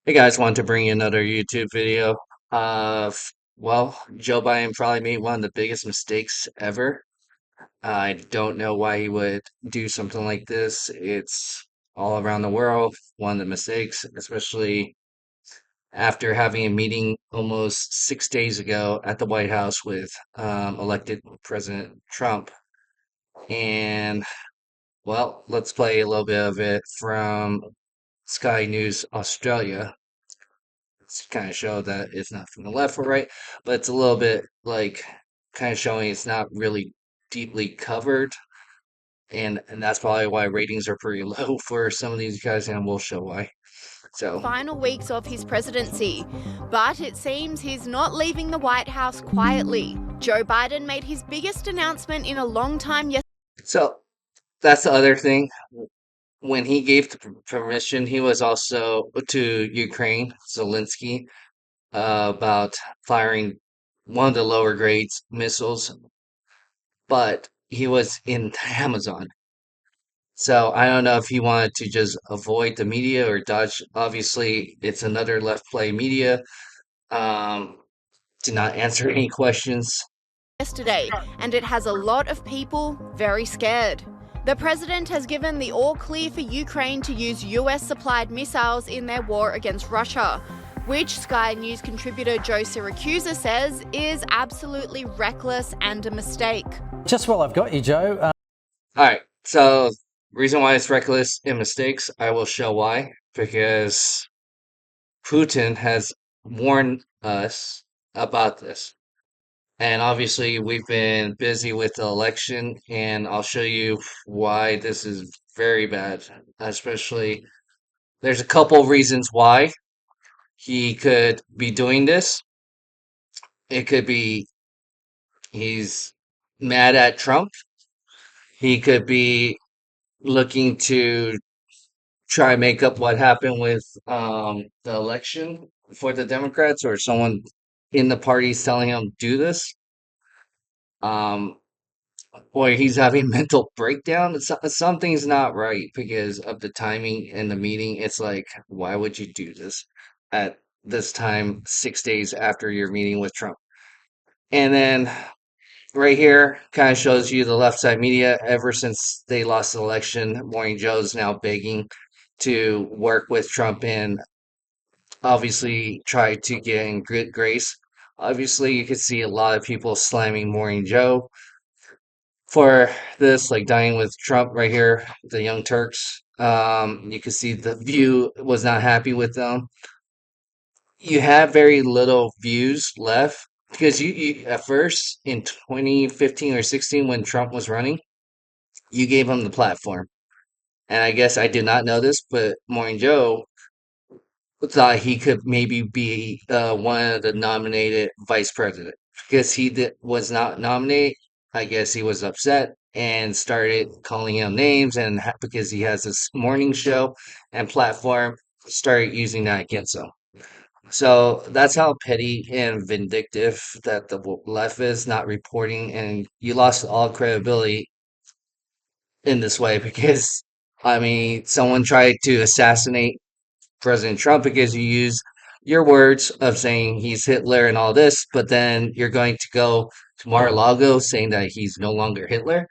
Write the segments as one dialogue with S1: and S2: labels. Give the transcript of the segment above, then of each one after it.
S1: Hey guys, wanted to bring you another YouTube video of, well, Joe Biden probably made one of the biggest mistakes ever. I don't know why he would do something like this. It's all around the world, one of the mistakes, especially after having a meeting almost 6 days ago at the White House with elected President Trump. And, well, let's play a little bit of it from Sky News Australia. It's kind of show that it's not from the left or right, but it's a little bit like kind of showing it's not really deeply covered, and that's probably why ratings are pretty low for some of these guys, and we'll show why. So,
S2: Final weeks of his presidency. But it seems he's not leaving the White House quietly. Joe Biden made his biggest announcement in a long time yesterday.
S1: so that's the other thing. When he gave the permission, he was also to Ukraine, Zelensky, about firing one of the lower grades missiles, but he was in Amazon. So I don't know if he wanted to just avoid the media or dodge. Obviously, it's another left play media. Um, to not answer any questions.
S2: And it has a lot of people very scared. The president has given the all clear for Ukraine to use US supplied missiles in their war against Russia, which Sky News contributor Joe Siracusa says is absolutely reckless and a mistake.
S3: Just while I've got you, Joe.
S1: All right. So reason why it's reckless and mistakes, I will show why. Because Putin has warned us about this. And obviously, we've been busy with the election, and I'll show you why this is very bad. Especially, there's a couple reasons why he could be doing this. It could be he's mad at Trump. He could be looking to try and make up what happened with the election for the Democrats, or someone in the party's telling him do this. Um, or he's having mental breakdown. Something's not right because of the timing and the meeting. It's like, why would you do this at this time, 6 days after your meeting with Trump? And then right here kind of shows you the left side media. Ever since they lost the election, Morning Joe's now begging to work with Trump and obviously try to get in good grace. Obviously, you could see a lot of people slamming Morning Joe for this, like dying with Trump right here, the Young Turks. You can see the View was not happy with them. You have very little views left because you at first in 2015 or 16 when Trump was running, you gave him the platform. And I guess I did not know this, but Morning Joe thought he could maybe be one of the nominated vice president because was not nominated. I guess he was upset and started calling him names, and because he has this morning show and platform, started using that against him. So that's how petty and vindictive that the left is, not reporting, and you lost all credibility in this way because, I mean, someone tried to assassinate President Trump because you use your words of saying he's Hitler and all this, but then you're going to go to Mar-a-Lago saying that he's no longer Hitler.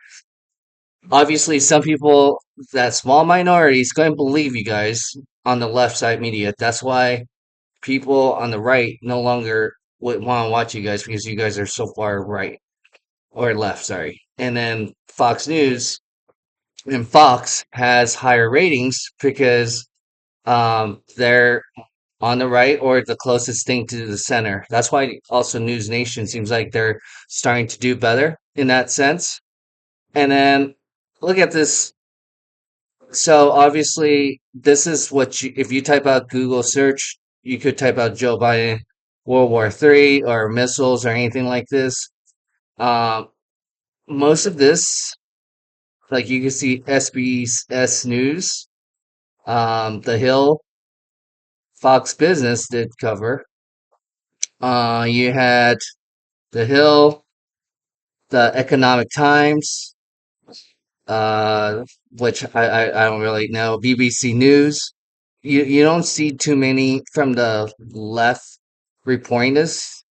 S1: Obviously, some people, that small minority, is going to believe you guys on the left side media. That's why people on the right no longer would want to watch you guys because you guys are so far right or left, sorry. And then Fox News and Fox has higher ratings because they're on the right or the closest thing to the center. That's why also News Nation seems like they're starting to do better in that sense. And then look at this. So obviously, this is what you, if you type out Google search, you could type out Joe Biden, World War III, or missiles, or anything like this. Um, most of this, like you can see SBS News, The Hill, Fox Business did cover. You had The Hill, the Economic Times, uh, which I don't really know, BBC News. you don't see too many from the left reporting this.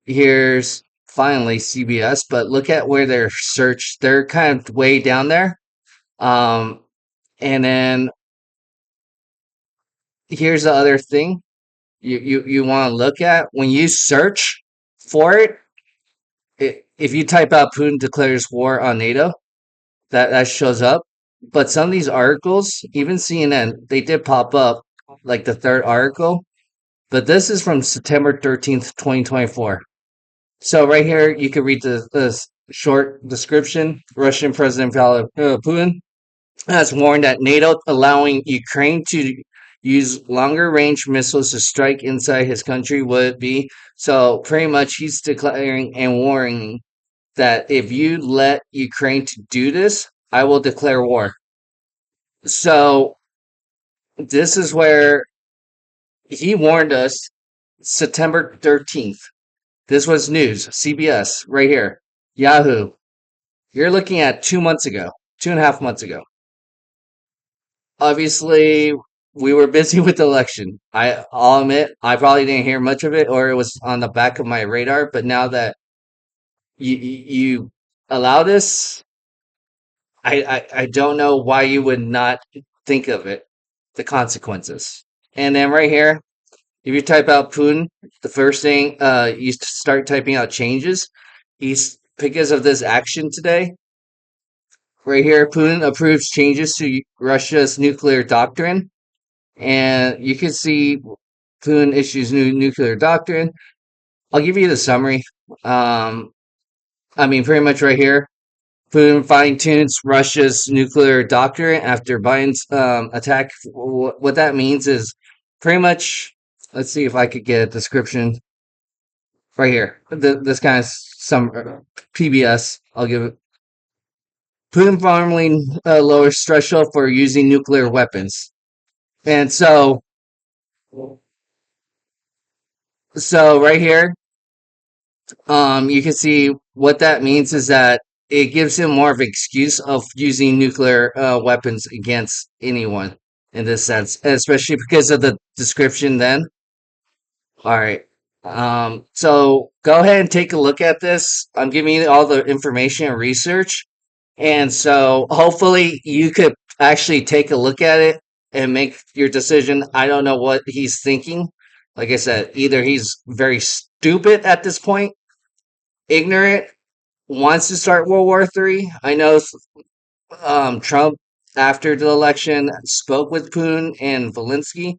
S1: Here's finally CBS, but look at where they're searched. They're kind of way down there. Um, and then here's the other thing you want to look at when you search for it. If you type out Putin declares war on NATO, that shows up. But some of these articles, even CNN, they did pop up, like the third article. But this is from September 13th, 2024. So right here, you can read the short description. Russian President Vladimir Putin has warned that NATO allowing Ukraine to use longer range missiles to strike inside his country would be. So pretty much he's declaring and warning that if you let Ukraine to do this, I will declare war. So this is where he warned us September 13th. This was news, CBS, right here. Yahoo. You're looking at 2 months ago, 2.5 months ago. Obviously, we were busy with the election. I'll admit, I probably didn't hear much of it, or it was on the back of my radar. But now that you allow this, I don't know why you would not think of it, the consequences. And then right here, if you type out Putin, the first thing you start typing out changes. He's because of this action today. Right here, Putin approves changes to Russia's nuclear doctrine, and you can see Putin issues new nuclear doctrine. I'll give you the summary. Um, I mean, pretty much right here. Putin fine tunes Russia's nuclear doctrine after Biden's attack. What that means is pretty much. Let's see if I could get a description right here. This kind of some PBS. I'll give it. Putin formally lowers threshold for using nuclear weapons, and so right here, you can see what that means is that it gives him more of an excuse of using nuclear weapons against anyone in this sense, especially because of the description then. All right. So go ahead and take a look at this. I'm giving you all the information and research. And so hopefully you could actually take a look at it and make your decision. I don't know what he's thinking. Like I said, either he's very stupid at this point, ignorant, wants to start World War III. I know Trump, after the election, spoke with Putin and Zelensky,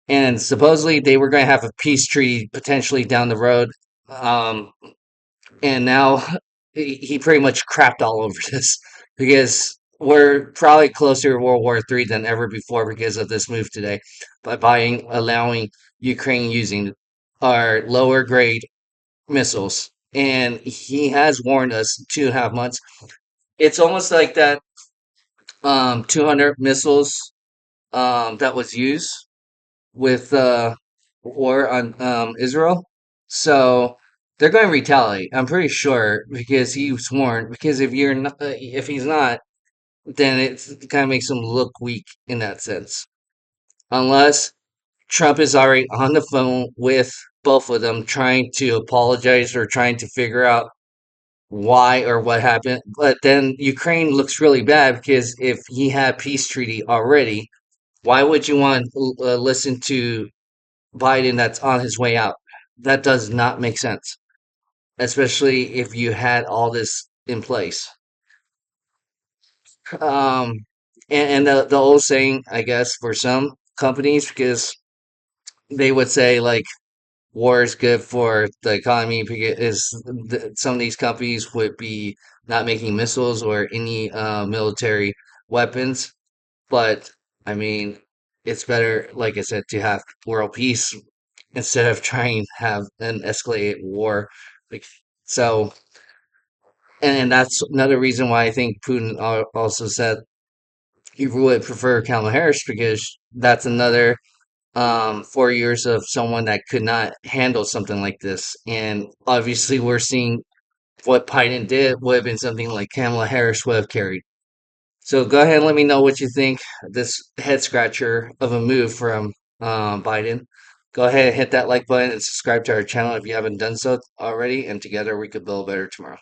S1: and supposedly they were going to have a peace treaty potentially down the road. Um, and now he pretty much crapped all over this because we're probably closer to World War III than ever before because of this move today by allowing Ukraine using our lower grade missiles. And he has warned us 2.5 months. It's almost like that 200 missiles that was used with war on Israel. So they're going to retaliate. I'm pretty sure because he was warned. Because if he's not, then it kind of makes him look weak in that sense. Unless Trump is already on the phone with both of them, trying to apologize or trying to figure out why or what happened. But then Ukraine looks really bad because if he had peace treaty already, why would you want to listen to Biden that's on his way out? That does not make sense, especially if you had all this in place. Um, and the old saying, I guess, for some companies, because they would say like war is good for the economy because some of these companies would be not making missiles or any military weapons. But I mean, it's better, like I said, to have world peace instead of trying to have an escalated war. Like so, and that's another reason why I think Putin also said he would prefer Kamala Harris because that's another 4 years of someone that could not handle something like this. And obviously, we're seeing what Biden did would have been something like Kamala Harris would have carried. So go ahead and let me know what you think of this head scratcher of a move from Biden. Go ahead and hit that like button and subscribe to our channel if you haven't done so already. And together we could build a better tomorrow.